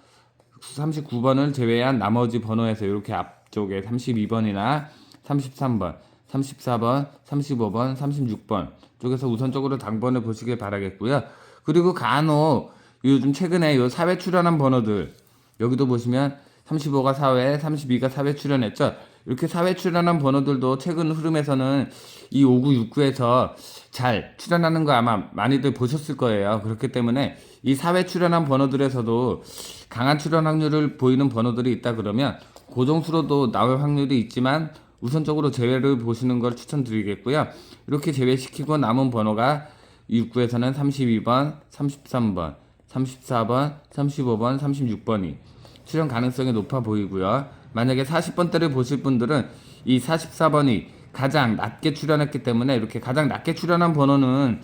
39번을 제외한 나머지 번호에서 이렇게 앞쪽에 32번이나 33번, 34번, 35번, 36번 쪽에서 우선적으로 당번을 보시길 바라겠고요. 그리고 간혹 요즘 최근에 요 4회 출연한 번호들 여기도 보시면 35가 4회, 32가 4회 출연했죠. 이렇게 4회 출연한 번호들도 최근 흐름에서는 이 5구, 6구에서 잘 출연하는 거 아마 많이들 보셨을 거예요. 그렇기 때문에 이 4회 출연한 번호들에서도 강한 출연 확률을 보이는 번호들이 있다 그러면 고정수로도 나올 확률이 있지만 우선적으로 제외를 보시는 걸 추천드리겠고요. 이렇게 제외시키고 남은 번호가 6구에서는 32번, 33번, 34번, 35번, 36번이 출연 가능성이 높아 보이고요. 만약에 40번대를 보실 분들은 이 44번이 가장 낮게 출연했기 때문에 이렇게 가장 낮게 출연한 번호는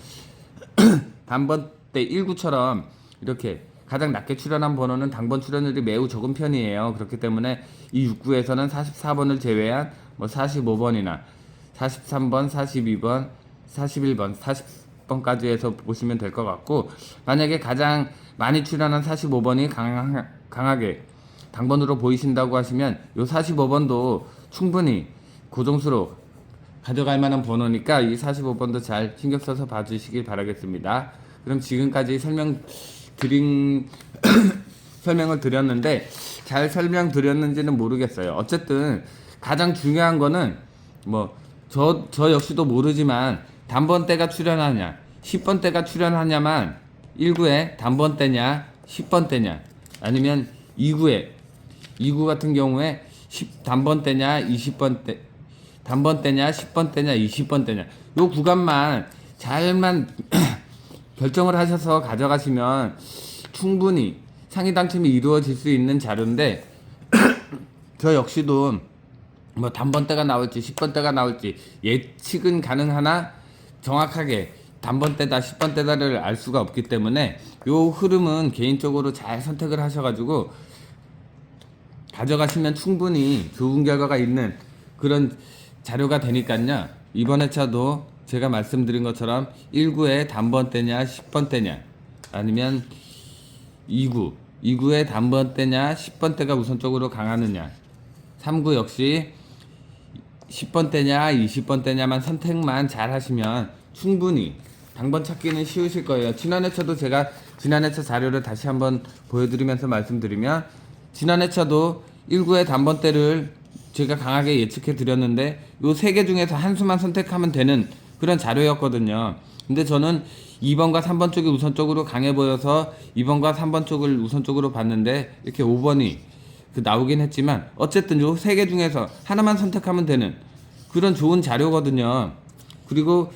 단번 때 1구처럼 이렇게 가장 낮게 출연한 번호는 당번 출연율이 매우 적은 편이에요. 그렇기 때문에 이 6구에서는 44번을 제외한 뭐 45번이나 43번, 42번, 41번, 40번까지 해서 보시면 될 것 같고 만약에 가장 많이 출연한 45번이 강하게 당번으로 보이신다고 하시면 요 45번도 충분히 고정수로 가져갈 만한 번호니까 이 45번도 잘 신경 써서 봐주시길 바라겠습니다. 그럼 지금까지 설명을 드렸는데 잘 설명드렸는지는 모르겠어요. 어쨌든 가장 중요한 거는 뭐 저 역시도 모르지만 단번대가 출연하냐 10번대가 출연하냐만 1구에 단번대냐 10번대냐 아니면 2구 같은 경우에 10단번대냐 20번대 단번대냐 10번대냐 20번대냐 요 구간만 잘만 결정을 하셔서 가져가시면 충분히 상위 당첨이 이루어질 수 있는 자료인데 저 역시도 뭐 단번대가 나올지 10번대가 나올지 예측은 가능하나 정확하게 단번대다 10번대다를 알 수가 없기 때문에 요 흐름은 개인적으로 잘 선택을 하셔가지고 가져가시면 충분히 좋은 결과가 있는 그런 자료가 되니까요. 이번 회차도 제가 말씀드린 것처럼 1구에 단번대냐 10번대냐 아니면 2구의 단번대냐 10번대가 우선적으로 강하느냐 3구 역시 10번대냐 20번대냐만 선택만 잘 하시면 충분히 당번 찾기는 쉬우실 거예요. 지난해 차도 제가 지난해 차 자료를 다시 한번 보여드리면서 말씀드리면 지난해 차도 19의 단번대를 제가 강하게 예측해 드렸는데 요 세 개 중에서 한 수만 선택하면 되는 그런 자료였거든요. 근데 저는 2번과 3번 쪽이 우선적으로 강해 보여서 2번과 3번 쪽을 우선적으로 봤는데 이렇게 5번이 나오긴 했지만 어쨌든 요 세 개 중에서 하나만 선택하면 되는 그런 좋은 자료거든요. 그리고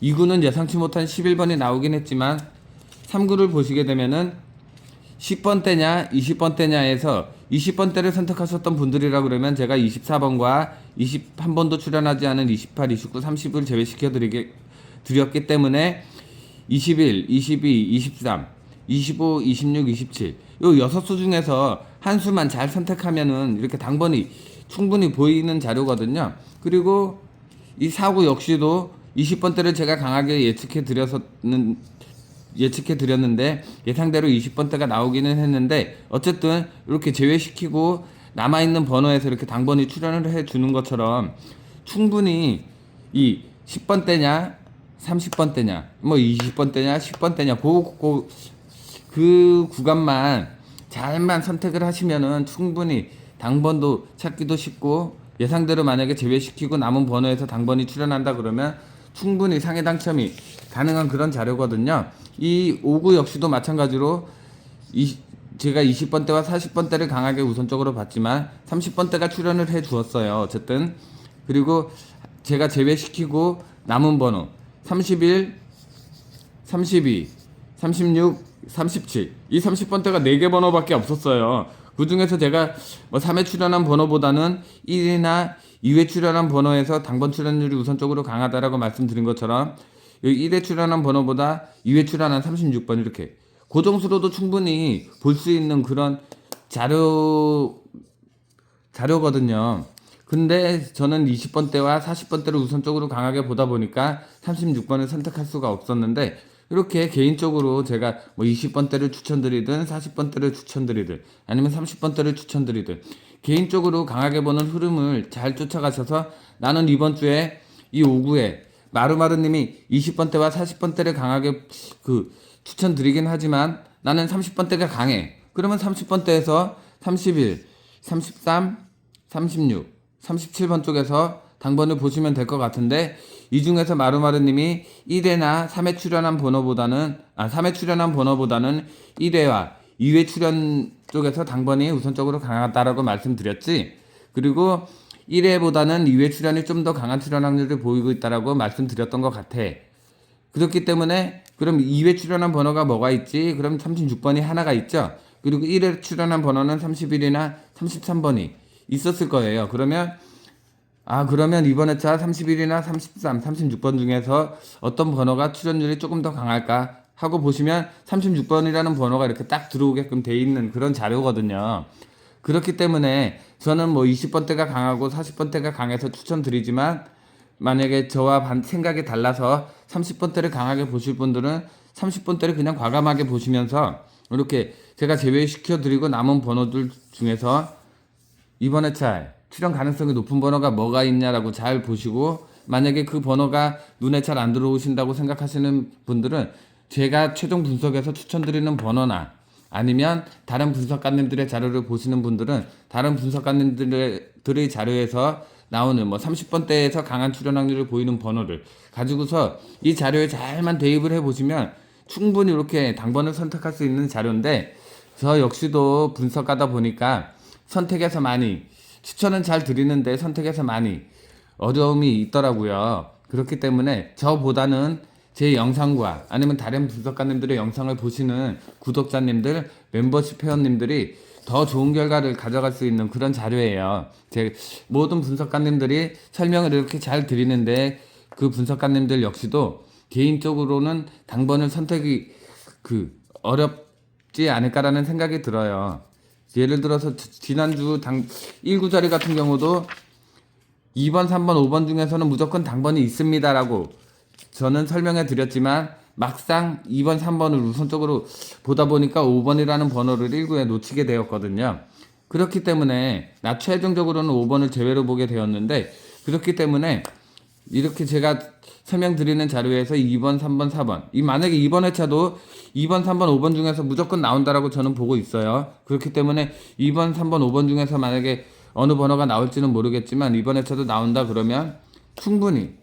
2구는 예상치 못한 11번이 나오긴 했지만 3구를 보시게 되면은 10번대냐 20번대냐에서 20번대를 선택하셨던 분들이라 그러면 제가 24번과 21번도 출연하지 않은 28, 29, 30을 제외시켜 드렸기 때문에 21, 22, 23, 25, 26, 27 요 6수 중에서 한 수만 잘 선택하면은 이렇게 당번이 충분히 보이는 자료거든요. 그리고 이 4구 역시도 20번대를 제가 강하게 예측해 드렸는데 예상대로 20번대가 나오기는 했는데 어쨌든 이렇게 제외시키고 남아있는 번호에서 이렇게 당번이 출연을 해 주는 것처럼 충분히 이 10번대냐 30번대냐 뭐 20번대냐 10번대냐 그 구간만 잘만 선택을 하시면은 충분히 당번도 찾기도 쉽고 예상대로 만약에 제외시키고 남은 번호에서 당번이 출연한다 그러면 충분히 상해 당첨이 가능한 그런 자료거든요. 이 5구 역시도 마찬가지로 제가 20번대와 40번대를 강하게 우선적으로 봤지만 30번대가 출연을 해 주었어요. 어쨌든 그리고 제가 제외시키고 남은 번호 31, 32, 36, 37 이 30번대가 4개 번호밖에 없었어요. 그 중에서 제가 뭐 3회 출연한 번호보다는 1이나 2회 출연한 번호에서 당번 출연율이 우선적으로 강하다라고 말씀드린 것처럼 1회 출연한 번호보다 2회 출연한 36번 이렇게 고정수로도 충분히 볼 수 있는 그런 자료거든요. 근데 저는 20번대와 40번대를 우선적으로 강하게 보다 보니까 36번을 선택할 수가 없었는데 이렇게 개인적으로 제가 뭐 20번대를 추천드리든 40번대를 추천드리든 아니면 30번대를 추천드리든 개인적으로 강하게 보는 흐름을 잘 쫓아가셔서 나는 이번 주에 이 5구에 마루마루님이 20번대와 40번대를 강하게 추천드리긴 하지만 나는 30번대가 강해. 그러면 30번대에서 31, 33, 36, 37번 쪽에서 당번을 보시면 될 것 같은데 이 중에서 마루마루님이 1회나 3회 출연한 번호보다는 3회 출연한 번호보다는 1회와 2회 출연 쪽에서 당번이 우선적으로 강하다라고 말씀드렸지. 그리고 1회보다는 2회 출연이 좀 더 강한 출연 확률을 보이고 있다라고 말씀드렸던 것 같아. 그렇기 때문에 그럼 2회 출연한 번호가 뭐가 있지? 그럼 36번이 하나가 있죠. 그리고 1회 출연한 번호는 31이나 33번이 있었을 거예요. 그러면 이번에 차 31이나 33, 36번 중에서 어떤 번호가 출연율이 조금 더 강할까 하고 보시면 36번이라는 번호가 이렇게 딱 들어오게끔 돼 있는 그런 자료거든요. 그렇기 때문에 저는 뭐 20번대가 강하고 40번대가 강해서 추천드리지만 만약에 저와 생각이 달라서 30번대를 강하게 보실 분들은 30번대를 그냥 과감하게 보시면서 이렇게 제가 제외시켜 드리고 남은 번호들 중에서 이번에 차 출연 가능성이 높은 번호가 뭐가 있냐라고 잘 보시고 만약에 그 번호가 눈에 잘 안 들어오신다고 생각하시는 분들은 제가 최종 분석해서 추천드리는 번호나 아니면 다른 분석가님들의 자료를 보시는 분들은 다른 분석가님들의 자료에서 나오는 뭐 30번대에서 강한 출연 확률을 보이는 번호를 가지고서 이 자료에 잘만 대입을 해보시면 충분히 이렇게 당번을 선택할 수 있는 자료인데 저 역시도 분석하다 보니까 선택에서 많이 추천은 잘 드리는데 선택에서 많이 어려움이 있더라고요. 그렇기 때문에 저보다는 제 영상과 아니면 다른 분석가님들의 영상을 보시는 구독자님들, 멤버십 회원님들이 더 좋은 결과를 가져갈 수 있는 그런 자료예요. 제 모든 분석가님들이 설명을 이렇게 잘 드리는데 그 분석가님들 역시도 개인적으로는 당번을 선택이 어렵지 않을까라는 생각이 들어요. 예를 들어서 지난주 1구 자리 같은 경우도 2번, 3번, 5번 중에서는 무조건 당번이 있습니다라고 저는 설명해 드렸지만 막상 2번, 3번을 우선적으로 보다 보니까 5번이라는 번호를 1구에 놓치게 되었거든요. 그렇기 때문에 나 최종적으로는 5번을 제외로 보게 되었는데 그렇기 때문에 이렇게 제가 설명드리는 자료에서 2번, 3번, 4번 만약에 이번 회차도 2번, 3번, 5번 중에서 무조건 나온다라고 저는 보고 있어요. 그렇기 때문에 2번, 3번, 5번 중에서 만약에 어느 번호가 나올지는 모르겠지만 이번 회차도 나온다 그러면 충분히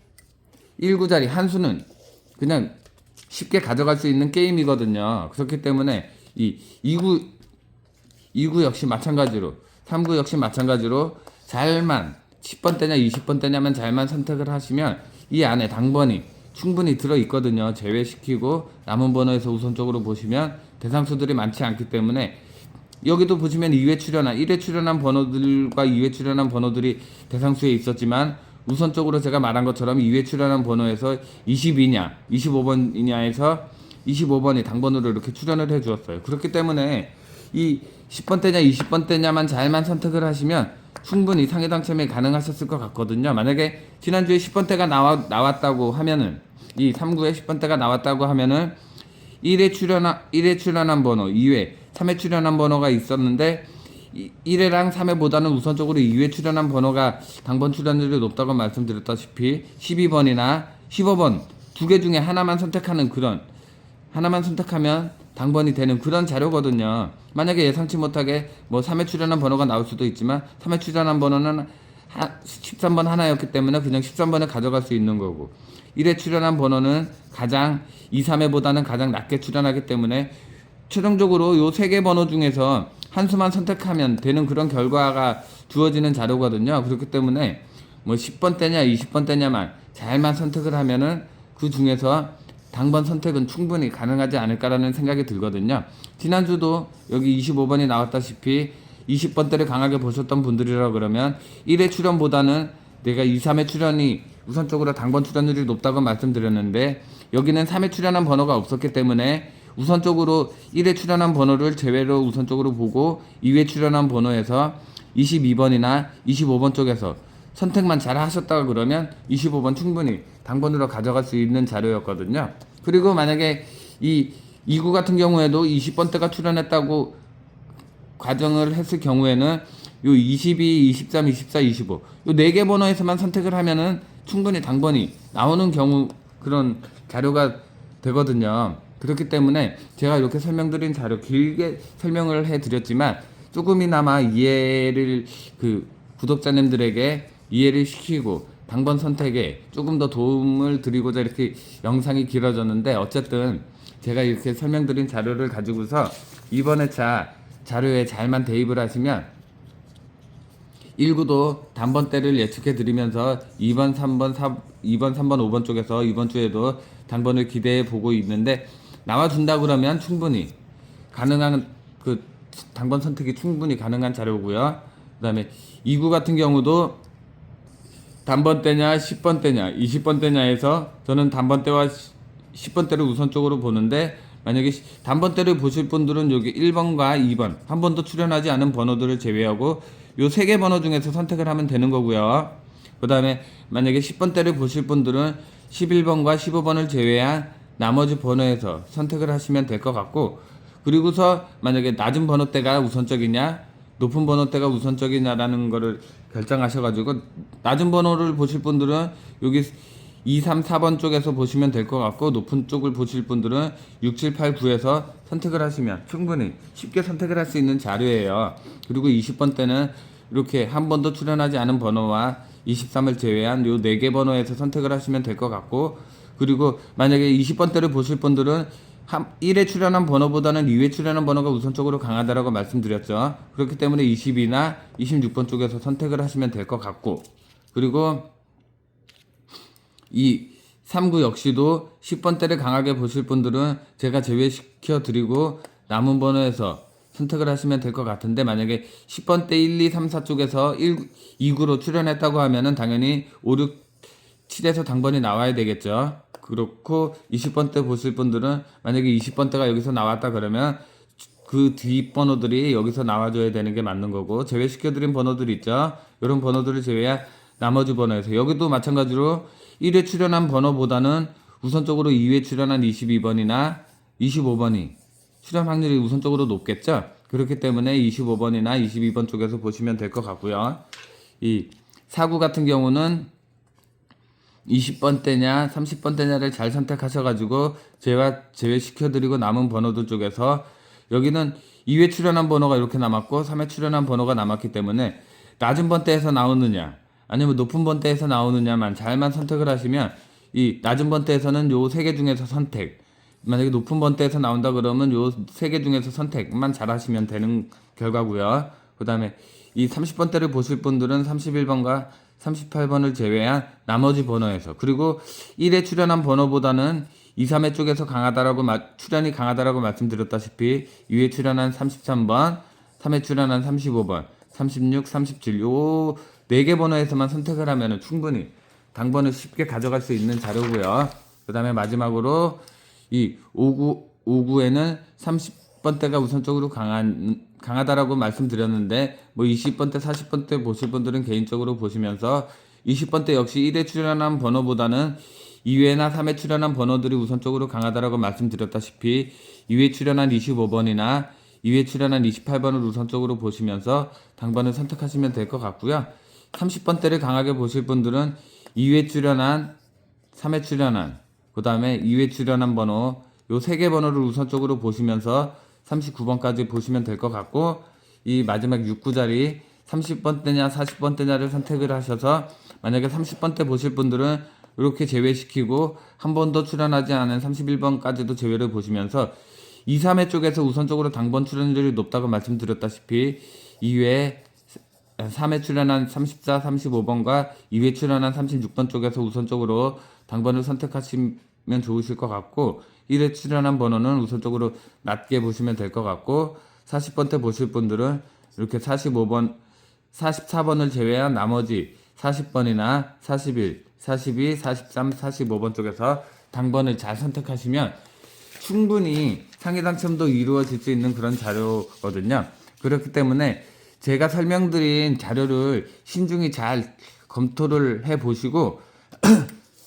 1구자리 한 수는 그냥 쉽게 가져갈 수 있는 게임이거든요. 그렇기 때문에 이 2구 역시 마찬가지로 3구 역시 마찬가지로 잘만 10번대냐 20번대냐면 잘만 선택을 하시면 이 안에 당번이 충분히 들어있거든요. 제외시키고 남은 번호에서 우선적으로 보시면 대상수들이 많지 않기 때문에 여기도 보시면 2회 출연한 1회 출연한 번호들과 2회 출연한 번호들이 대상수에 있었지만 우선적으로 제가 말한 것처럼 2회 출연한 번호에서 22냐 25번이냐에서 25번이 당번으로 이렇게 출연을 해 주었어요. 그렇기 때문에 이 10번대냐 20번대냐만 잘만 선택을 하시면 충분히 상해 당첨이 가능하셨을 것 같거든요. 만약에 지난주에 10번대가 나왔다고 하면은 이 3구에 10번대가 나왔다고 하면은 1회 출연한 번호, 2회, 3회 출연한 번호가 있었는데 1회랑 3회보다는 우선적으로 2회 출연한 번호가 당번 출연율이 높다고 말씀드렸다시피 12번이나 15번 두 개 중에 하나만 선택하면 당번이 되는 그런 자료거든요. 만약에 예상치 못하게 뭐 3회 출연한 번호가 나올 수도 있지만 3회 출연한 번호는 13번 하나였기 때문에 그냥 13번을 가져갈 수 있는 거고 1회 출연한 번호는 가장 2, 3회보다는 가장 낮게 출연하기 때문에 최종적으로 요 세 개 번호 중에서 한 수만 선택하면 되는 그런 결과가 주어지는 자료거든요. 그렇기 때문에 뭐 10번대냐 20번대냐만 잘만 선택을 하면은 그 중에서 당번 선택은 충분히 가능하지 않을까라는 생각이 들거든요. 지난주도 여기 25번이 나왔다시피 20번대를 강하게 보셨던 분들이라 그러면 1회 출연보다는 내가 2, 3회 출연이 우선적으로 당번 출연율이 높다고 말씀드렸는데 여기는 3회 출연한 번호가 없었기 때문에 우선적으로 1회 출연한 번호를 제외로 우선적으로 보고 2회 출연한 번호에서 22번이나 25번 쪽에서 선택만 잘 하셨다가 그러면 25번 충분히 당번으로 가져갈 수 있는 자료였거든요. 그리고 만약에 이 2구 같은 경우에도 20번대가 출연했다고 가정을 했을 경우에는 요 22, 23, 24, 25 요 4개 번호에서만 선택을 하면은 충분히 당번이 나오는 경우 그런 자료가 되거든요. 그렇기 때문에 제가 이렇게 설명드린 자료 길게 설명을 해드렸지만 조금이나마 이해를 구독자님들에게 이해를 시키고 당번 선택에 조금 더 도움을 드리고자 이렇게 영상이 길어졌는데 어쨌든 제가 이렇게 설명드린 자료를 가지고서 이번 회차 자료에 잘만 대입을 하시면 1구도 단번대를 예측해 드리면서 2번, 3번, 5번 쪽에서 이번 주에도 당번을 기대해 보고 있는데 나와준다 그러면 충분히 가능한 그 당번 선택이 충분히 가능한 자료고요. 그 다음에 2구 같은 경우도 단번대냐 10번대냐 20번대냐에서 저는 단번대와 10번대를 우선적으로 보는데 만약에 단번대를 보실 분들은 여기 1번과 2번 한 번도 출연하지 않은 번호들을 제외하고 요 3개 번호 중에서 선택을 하면 되는 거고요. 그 다음에 만약에 10번대를 보실 분들은 11번과 15번을 제외한 나머지 번호에서 선택을 하시면 될 것 같고 그리고서 만약에 낮은 번호대가 우선적이냐 높은 번호대가 우선적이냐라는 거를 결정하셔가지고 낮은 번호를 보실 분들은 여기 2, 3, 4번 쪽에서 보시면 될 것 같고 높은 쪽을 보실 분들은 6, 7, 8, 9에서 선택을 하시면 충분히 쉽게 선택을 할 수 있는 자료예요. 그리고 20번 때는 이렇게 한 번도 출연하지 않은 번호와 23을 제외한 요 4개 번호에서 선택을 하시면 될 것 같고 그리고 만약에 20번 때를 보실 분들은 1회 출연한 번호보다는 2회 출연한 번호가 우선적으로 강하다라고 말씀드렸죠. 그렇기 때문에 22나 26번 쪽에서 선택을 하시면 될 것 같고 그리고 이 3구 역시도 10번대를 강하게 보실 분들은 제가 제외시켜 드리고 남은 번호에서 선택을 하시면 될 것 같은데 만약에 10번대 1, 2, 3, 4 쪽에서 2구로 출연했다고 하면은 당연히 5, 6, 7에서 당번이 나와야 되겠죠. 그렇고 20번대 보실 분들은 만약에 20번대가 여기서 나왔다 그러면 그 뒷번호들이 여기서 나와줘야 되는 게 맞는 거고 제외시켜드린 번호들 있죠. 이런 번호들을 제외한 나머지 번호에서 여기도 마찬가지로 1회 출연한 번호보다는 우선적으로 2회 출연한 22번이나 25번이 출연 확률이 우선적으로 높겠죠. 그렇기 때문에 25번이나 22번 쪽에서 보시면 될 것 같고요. 이 4구 같은 경우는 20번대냐 30번대냐를 잘 선택하셔가지고 제외시켜드리고 남은 번호들 쪽에서 여기는 2회 출연한 번호가 이렇게 남았고 3회 출연한 번호가 남았기 때문에 낮은 번대에서 나오느냐 아니면 높은 번대에서 나오느냐만 잘만 선택을 하시면 이 낮은 번대에서는 요 3개 중에서 선택, 만약에 높은 번대에서 나온다 그러면 요 3개 중에서 선택만 잘 하시면 되는 결과고요. 그 다음에 이 30번대를 보실 분들은 31번과 38번을 제외한 나머지 번호에서, 그리고 1회 출연한 번호보다는 2, 3회 쪽에서 출연이 강하다라고 말씀드렸다시피 2회 출연한 33번, 3회 출연한 35번, 36, 37 요 4개 번호에서만 선택을 하면 충분히 당번을 쉽게 가져갈 수 있는 자료고요. 그 다음에 마지막으로 이 59에는 30번대가 우선적으로 강하다라고 말씀드렸는데, 뭐 20번대, 40번대 보실 분들은 개인적으로 보시면서 20번대 역시 1회 출연한 번호보다는 2회나 3회 출연한 번호들이 우선적으로 강하다라고 말씀드렸다시피 2회 출연한 25번이나 2회 출연한 28번을 우선적으로 보시면서 당번을 선택하시면 될 것 같고요. 30번대를 강하게 보실 분들은 2회 출연한, 3회 출연한, 그 다음에 2회 출연한 번호 요 3개 번호를 우선적으로 보시면서 39번까지 보시면 될 것 같고, 이 마지막 69자리 30번대냐 40번대냐를 선택을 하셔서 만약에 30번대 보실 분들은 이렇게 제외시키고 한 번도 출연하지 않은 31번까지도 제외를 보시면서 2, 3회 쪽에서 우선적으로 당번 출연율이 높다고 말씀드렸다시피 2회, 3회 출연한 34, 35번과 2회 출연한 36번 쪽에서 우선적으로 당번을 선택하시면 좋으실 것 같고, 1회 출연한 번호는 우선적으로 낮게 보시면 될 것 같고, 40번대 보실 분들은 이렇게 45번, 44번을 제외한 나머지 40번이나 41, 42, 43, 45번 쪽에서 당번을 잘 선택하시면 충분히 상위 당첨도 이루어질 수 있는 그런 자료거든요. 그렇기 때문에 제가 설명드린 자료를 신중히 잘 검토를 해 보시고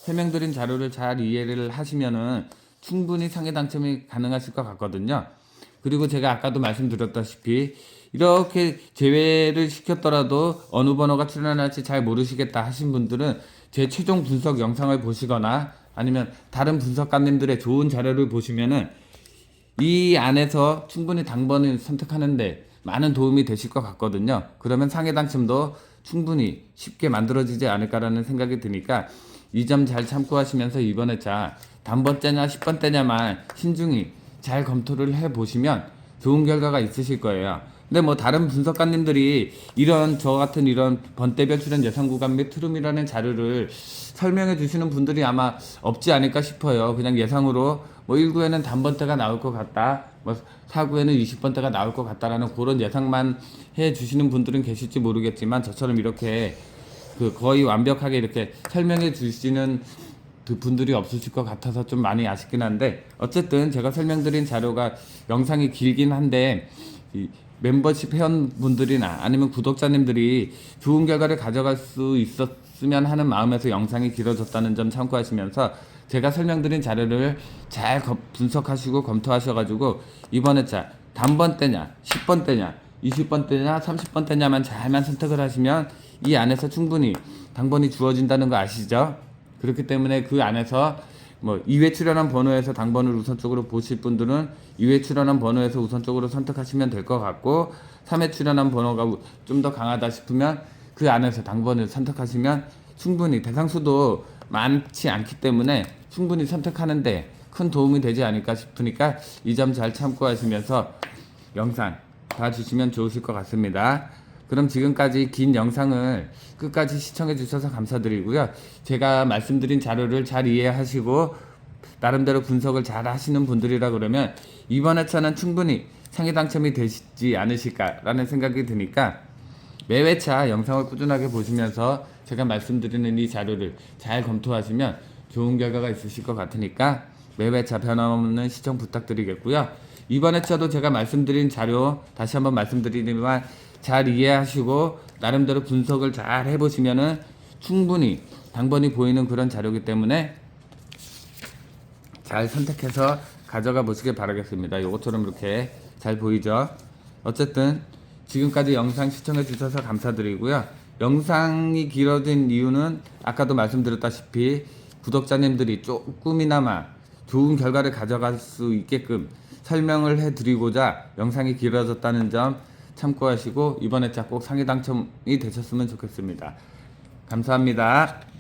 설명드린 자료를 잘 이해를 하시면은 충분히 상위 당첨이 가능하실 것 같거든요. 그리고 제가 아까도 말씀드렸다시피 이렇게 제외를 시켰더라도 어느 번호가 출연할지 잘 모르시겠다 하신 분들은 제 최종 분석 영상을 보시거나 아니면 다른 분석가님들의 좋은 자료를 보시면은 이 안에서 충분히 당번을 선택하는데 많은 도움이 되실 것 같거든요. 그러면 상해 당첨도 충분히 쉽게 만들어지지 않을까라는 생각이 드니까 이 점 잘 참고하시면서 이번 회차 단번째냐 10번째냐만 신중히 잘 검토를 해보시면 좋은 결과가 있으실 거예요. 근데 뭐 다른 분석가님들이 이런 저 같은 이런 번대별 출연 예상 구간 및 트름이라는 자료를 설명해 주시는 분들이 아마 없지 않을까 싶어요. 그냥 예상으로 뭐 1구에는 단번대가 나올 것 같다, 뭐 4구에는 20번대가 나올 것 같다라는 그런 예상만 해 주시는 분들은 계실지 모르겠지만 저처럼 이렇게 그 거의 완벽하게 이렇게 설명해 주시는 그 분들이 없으실 것 같아서 좀 많이 아쉽긴 한데, 어쨌든 제가 설명드린 자료가 영상이 길긴 한데 이 멤버십 회원분들이나 아니면 구독자님들이 좋은 결과를 가져갈 수 있었으면 하는 마음에서 영상이 길어졌다는 점 참고하시면서 제가 설명드린 자료를 잘 분석하시고 검토하셔가지고 이번 회차 단번대냐 10번대냐 20번대냐 30번대냐만 잘만 선택을 하시면 이 안에서 충분히 당번이 주어진다는 거 아시죠? 그렇기 때문에 그 안에서 뭐 2회 출연한 번호에서 당번을 우선적으로 보실 분들은 2회 출연한 번호에서 우선적으로 선택하시면 될 것 같고, 3회 출연한 번호가 좀 더 강하다 싶으면 그 안에서 당번을 선택하시면 충분히 대상수도 많지 않기 때문에 충분히 선택하는데 큰 도움이 되지 않을까 싶으니까 이 점 잘 참고하시면서 영상 봐주시면 좋으실 것 같습니다. 그럼 지금까지 긴 영상을 끝까지 시청해 주셔서 감사드리고요. 제가 말씀드린 자료를 잘 이해하시고 나름대로 분석을 잘 하시는 분들이라 그러면 이번 회차는 충분히 상위 당첨이 되시지 않으실까라는 생각이 드니까 매 회차 영상을 꾸준하게 보시면서 제가 말씀드리는 이 자료를 잘 검토하시면 좋은 결과가 있으실 것 같으니까 매 회차 변함없는 시청 부탁드리겠고요. 이번 회차도 제가 말씀드린 자료 다시 한번 말씀드리지만 잘 이해하시고 나름대로 분석을 잘 해보시면은 충분히 당번이 보이는 그런 자료이기 때문에 잘 선택해서 가져가 보시길 바라겠습니다. 요것처럼 이렇게 잘 보이죠? 어쨌든 지금까지 영상 시청해 주셔서 감사드리고요. 영상이 길어진 이유는 아까도 말씀드렸다시피 구독자님들이 조금이나마 좋은 결과를 가져갈 수 있게끔 설명을 해드리고자 영상이 길어졌다는 점 참고하시고 이번 회차 꼭 상위 당첨이 되셨으면 좋겠습니다. 감사합니다.